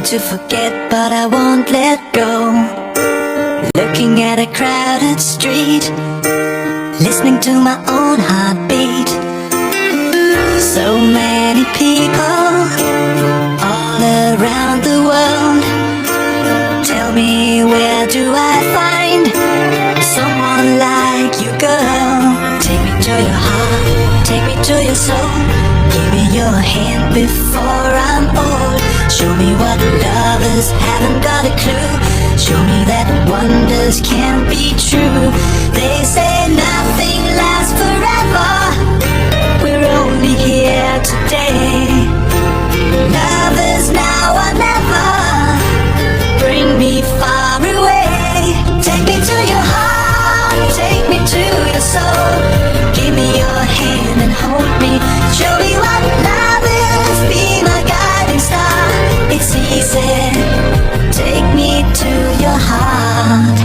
to forget, but I won't let go. Looking at a crowded street, listening to my own heartbeat. So many people all around the world. Tell me, where do I find someone like you, girl? Take me to your heart, take me to your soul. Give me your hand before I'm old. Show me what lovers haven't got a clue. Show me that wonders can't be true. They say nothing lasts forever. We're only here today. Lovers now or never. Bring me far away. Take me to your heart, take me to your soul. Give me your hand and hold me. Show me what love is, be my guiding star. It's easy, take me to your heart.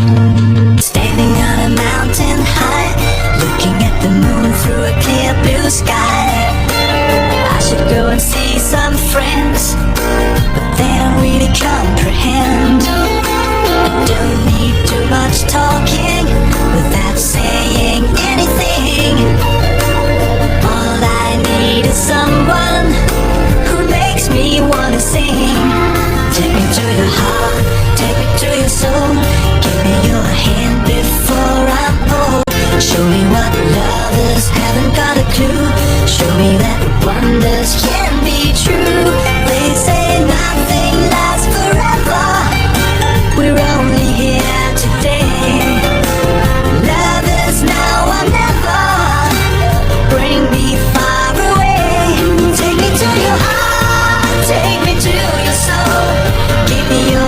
Standing on a mountain high, looking at the moon through a clear blue sky. I should go and see some friends, but they don't really comprehend. I don't need too much talking without saying anything. All I need is someone who makes me wanna sing. Take me to your heart, take me to your soul. Give me your hand before I'm old. Show me what lovers haven't got a clue. Show me that wonders can be true. They say nothing lasts forever. We're only here today. Lovers now or never. Bring me far away. Take me to your heart, take me to your soul. Give me your